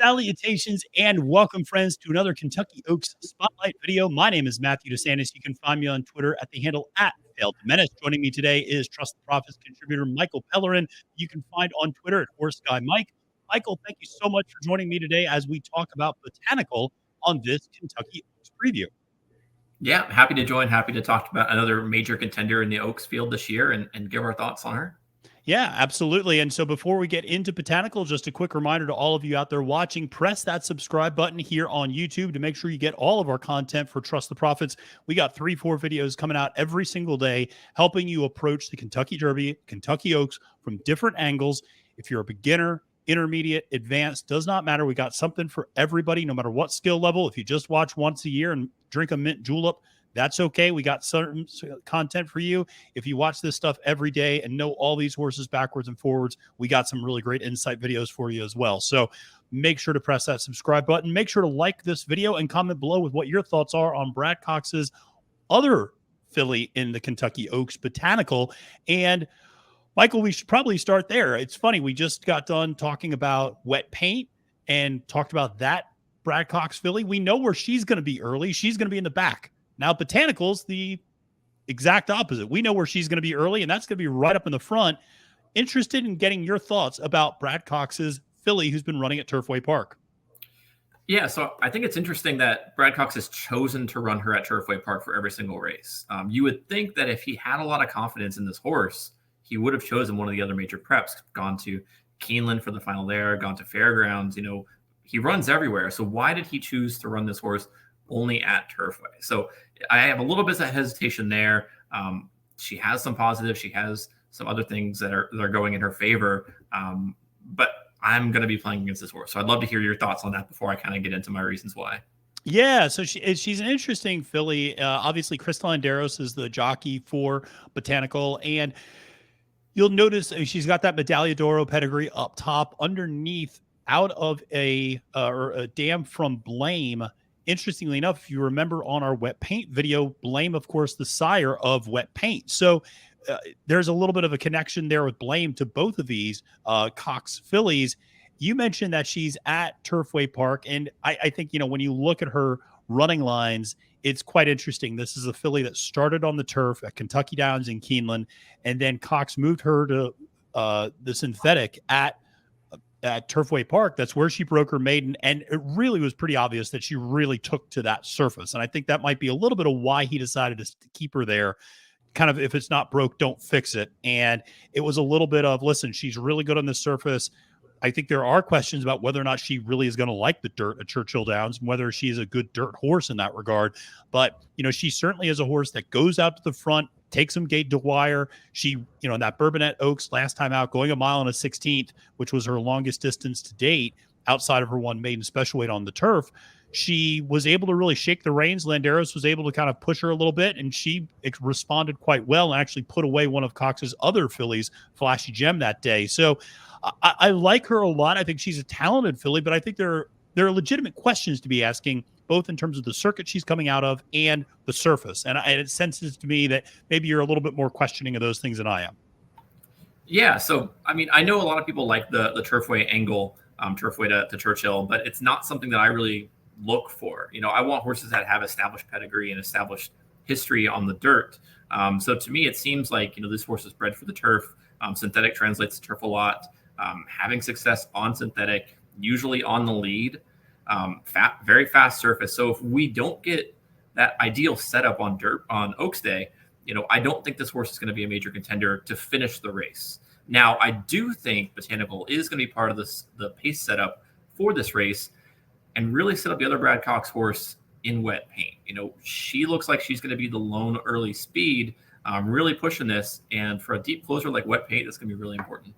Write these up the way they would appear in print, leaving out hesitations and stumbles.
Salutations and welcome, friends, to another Kentucky Oaks Spotlight video. My name is Matthew DeSantis. You can find me on Twitter at the handle @FailedToMenace. Joining me today is Trust the Profits contributor Michael Pellerin. You can find on Twitter at Horse Guy Mike. Michael, thank you so much for joining me today as we talk about Botanical on this Kentucky Oaks preview. Yeah, happy to join. Happy to talk about another major contender in the Oaks field this year and give our thoughts on her. Yeah, absolutely. And so before we get into Botanical, just a quick reminder to all of you out there watching, press that subscribe button here on YouTube to make sure you get all of our content for Trust the Profits. We got 3-4 videos coming out every single day, helping you approach the Kentucky Derby, Kentucky Oaks from different angles. If you're a beginner, intermediate, advanced, does not matter. We got something for everybody, no matter what skill level. If you just watch once a year and drink a mint julep, that's okay. We got certain content for you. If you watch this stuff every day and know all these horses backwards and forwards, we got some really great insight videos for you as well. So make sure to press that subscribe button. Make sure to like this video and comment below with what your thoughts are on Brad Cox's other filly in the Kentucky Oaks, Botanical. And Michael, we should probably start there. It's funny. We just got done talking about Wet Paint and talked about that Brad Cox filly. We know where she's going to be early. She's going to be in the back. Now, Botanical's the exact opposite. We know where she's going to be early, and that's going to be right up in the front. Interested in getting your thoughts about Brad Cox's filly who's been running at Turfway Park. Yeah, so I think it's interesting that Brad Cox has chosen to run her at Turfway Park for every single race. You would think that if he had a lot of confidence in this horse, he would have chosen one of the other major preps, gone to Keeneland for the final there, gone to Fairgrounds. You know, he runs everywhere. So why did he choose to run this horse only at Turfway? So I have a little bit of hesitation there. She has some positives. She has some other things that are going in her favor. But I'm going to be playing against this horse. So I'd love to hear your thoughts on that before I kind of get into my reasons why. Yeah, so she's an interesting filly. Obviously, Crystal Landeros is the jockey for Botanical. And you'll notice she's got that Medaglia d'Oro pedigree up top. Underneath, out of a dam from Blame. Interestingly enough, if you remember on our Wet Paint video, Blame, of course, the sire of Wet Paint. So there's a little bit of a connection there with Blame to both of these Cox fillies. You mentioned that she's at Turfway Park, and I think, you know, when you look at her running lines, it's quite interesting. This is a filly that started on the turf at Kentucky Downs in Keeneland, and then Cox moved her to the synthetic at Turfway Park. That's where she broke her maiden. And it really was pretty obvious that she really took to that surface. And I think that might be a little bit of why he decided to keep her there. Kind of, if it's not broke, don't fix it. And it was a little bit of, listen, she's really good on the surface. I think there are questions about whether or not she really is going to like the dirt at Churchill Downs, and whether she's a good dirt horse in that regard. But, you know, she certainly is a horse that goes out to the front, takes some gate to wire. She, you know, in that Bourbonnette Oaks last time out, going 1 mile and a 16th, which was her longest distance to date outside of her one maiden special weight on the turf, she was able to really shake the reins. Landeros was able to kind of push her a little bit, and she responded quite well and actually put away one of Cox's other fillies, Flashy Gem, that day. So I like her a lot. I think she's a talented filly, but I think there are legitimate questions to be asking, both in terms of the circuit she's coming out of and the surface. And it senses to me that maybe you're a little bit more questioning of those things than I am. Yeah. So, I mean, I know a lot of people like the Turfway angle, Turfway to Churchill, but it's not something that I really look for. You know, I want horses that have established pedigree and established history on the dirt. So to me, it seems like, you know, this horse is bred for the turf. Synthetic translates to turf a lot. Having success on synthetic, usually on the lead. Very fast surface. So if we don't get that ideal setup on dirt on Oaks Day, you know, I don't think this horse is going to be a major contender to finish the race. Now, I do think Botanical is going to be part of the pace setup for this race and really set up the other Brad Cox horse in Wet Paint. You know, she looks like she's going to be the lone early speed, really pushing this. And for a deep closer like Wet Paint, it's going to be really important.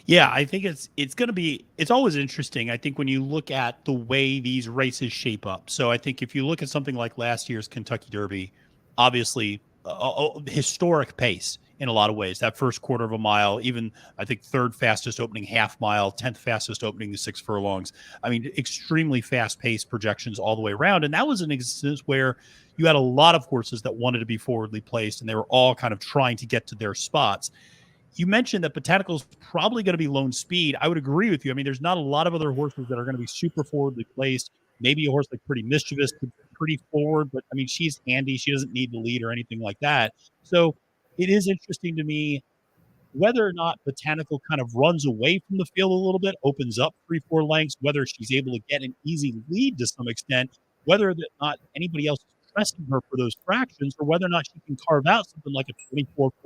Yeah, I think it's going to be, it's always interesting, I think, when you look at the way these races shape up. So I think if you look at something like last year's Kentucky Derby, obviously a historic pace in a lot of ways. That first quarter of a mile, even I think third fastest opening half mile, 10th fastest opening the 6 furlongs. I mean, extremely fast paced projections all the way around. And that was an instance where you had a lot of horses that wanted to be forwardly placed, and they were all kind of trying to get to their spots. You mentioned that Botanical is probably going to be lone speed. I would agree with you. I mean, there's not a lot of other horses that are going to be super forwardly placed. Maybe a horse like Pretty Mischievous could be pretty forward, but I mean, she's handy. She doesn't need the lead or anything like that. So it is interesting to me whether or not Botanical kind of runs away from the field a little bit, opens up 3, 4 lengths, whether she's able to get an easy lead to some extent, whether or not anybody else is pressing her for those fractions, or whether or not she can carve out something like a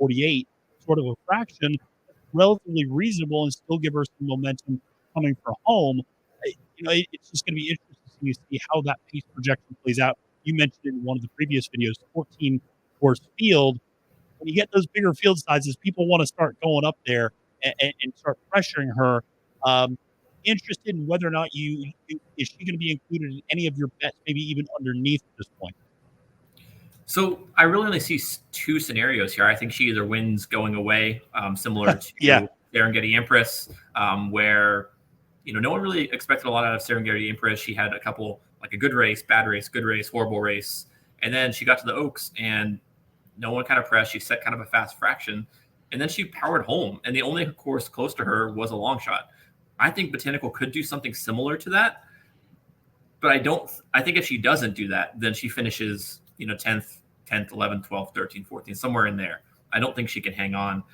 24-48 sort of a fraction that's relatively reasonable and still give her some momentum coming for home. It's just going to be interesting to see how that pace projection plays out. You mentioned in one of the previous videos, 14 horse field. When you get those bigger field sizes, people want to start going up there and start pressuring her. Um, Interested in whether or not is she going to be included in any of your bets, maybe even underneath at this point? So I really only see two scenarios here. I think she either wins going away, similar Yeah. to Serengeti Empress, where no one really expected a lot out of Serengeti Empress. She had a couple, like a good race, bad race, good race, horrible race, and then she got to the Oaks and no one kind of pressed. She set kind of a fast fraction, and then she powered home. And the only course close to her was a long shot. I think Botanical could do something similar to that, but I don't. I think if she doesn't do that, then she finishes 10th, 11th, 12th, 13th, 14th, somewhere in there. I don't think she can hang on.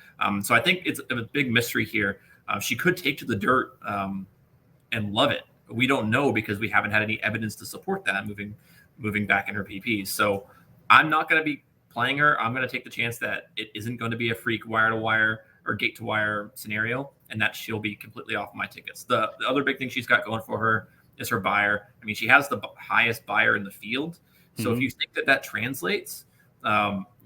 So I think it's a big mystery here. She could take to the dirt and love it. We don't know because we haven't had any evidence to support that moving back in her PPs. So I'm not going to be playing her. I'm going to take the chance that it isn't going to be a freak wire to wire or gate to wire scenario, and that she'll be completely off my tickets. The other big thing she's got going for her is her buyer. I mean, she has the highest buyer in the field. So if you think that translates,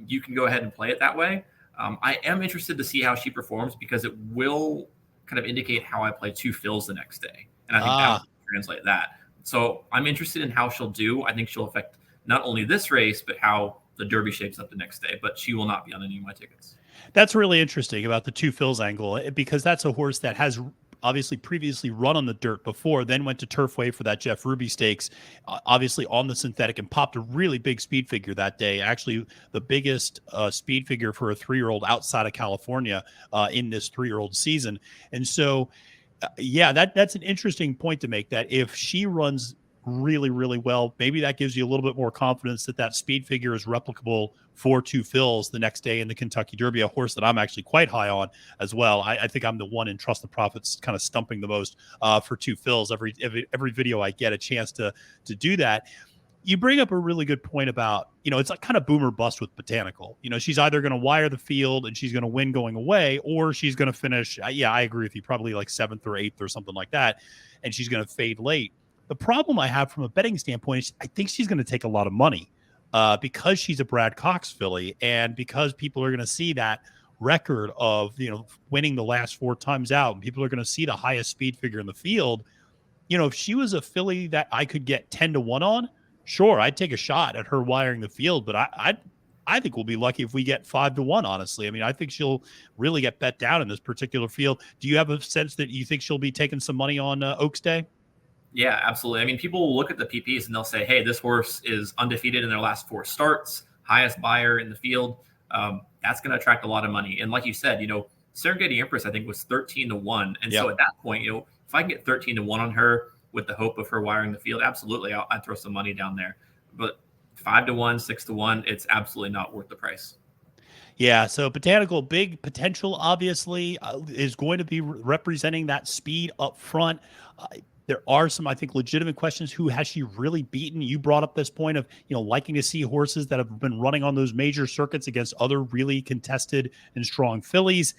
you can go ahead and play it that way. I am interested to see how she performs because it will kind of indicate how I play two fills the next day. And I think that will translate that. So I'm interested in how she'll do. I think she'll affect not only this race, but how the Derby shapes up the next day. But she will not be on any of my tickets. That's really interesting about the two fills angle because that's a horse that has obviously previously run on the dirt before, then went to Turfway for that Jeff Ruby Stakes, obviously on the synthetic, and popped a really big speed figure that day. Actually, the biggest speed figure for a 3-year-old outside of California in this 3-year-old season. And so, that's an interesting point to make, that if she runs really, really well, maybe that gives you a little bit more confidence that speed figure is replicable for two fills the next day in the Kentucky Derby, a horse that I'm actually quite high on as well. I think I'm the one in Trust the Profits kind of stumping the most for two fills. Every video I get a chance to do that. You bring up a really good point about, it's like kind of boom or bust with Botanical. She's either going to wire the field and she's going to win going away, or she's going to finish, I agree with you, probably like 7th or 8th or something like that, and she's going to fade late. The problem I have from a betting standpoint is I think she's going to take a lot of money because she's a Brad Cox filly, and because people are going to see that record of winning the last 4 times out, and people are going to see the highest speed figure in the field. If she was a filly that I could get 10-1 on, sure, I'd take a shot at her wiring the field, but I think we'll be lucky if we get 5-1, honestly. I mean, I think she'll really get bet down in this particular field. Do you have a sense that you think she'll be taking some money on Oaks Day? Yeah, absolutely. I mean, people will look at the PPs and they'll say, hey, this horse is undefeated in their last 4 starts, highest buyer in the field. That's going to attract a lot of money. And like you said, Serengeti Empress, I think, was 13-1. And so at that point, if I can get 13-1 on her with the hope of her wiring the field, absolutely, I'd throw some money down there. But 5-1, 6-1, it's absolutely not worth the price. Yeah, so Botanical, big potential, obviously, is going to be representing that speed up front. There are some, I think, legitimate questions. Who has she really beaten? You brought up this point of, liking to see horses that have been running on those major circuits against other really contested and strong fillies.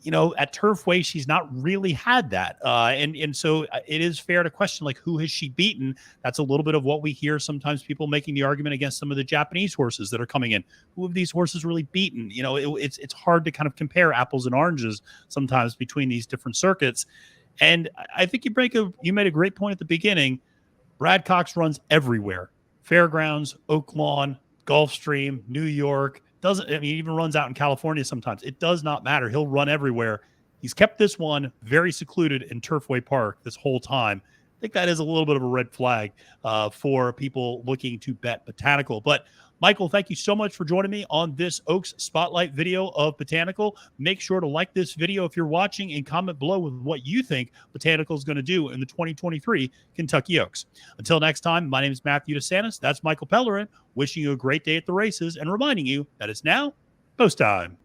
At Turfway, she's not really had that. And so it is fair to question, like, who has she beaten? That's a little bit of what we hear sometimes, people making the argument against some of the Japanese horses that are coming in. Who have these horses really beaten? It's hard to kind of compare apples and oranges sometimes between these different circuits. And I think you made a great point at the beginning. Brad Cox runs everywhere: Fairgrounds, Oaklawn, Gulfstream, New York. He even runs out in California sometimes. It does not matter. He'll run everywhere. He's kept this one very secluded in Turfway Park this whole time. I think that is a little bit of a red flag for people looking to bet Botanical. But Michael, thank you so much for joining me on this Oaks Spotlight video of Botanical. Make sure to like this video if you're watching and comment below with what you think Botanical is going to do in the 2023 Kentucky Oaks. Until next time, my name is Matthew DeSantis. That's Michael Pellerin, wishing you a great day at the races and reminding you that it's now post time.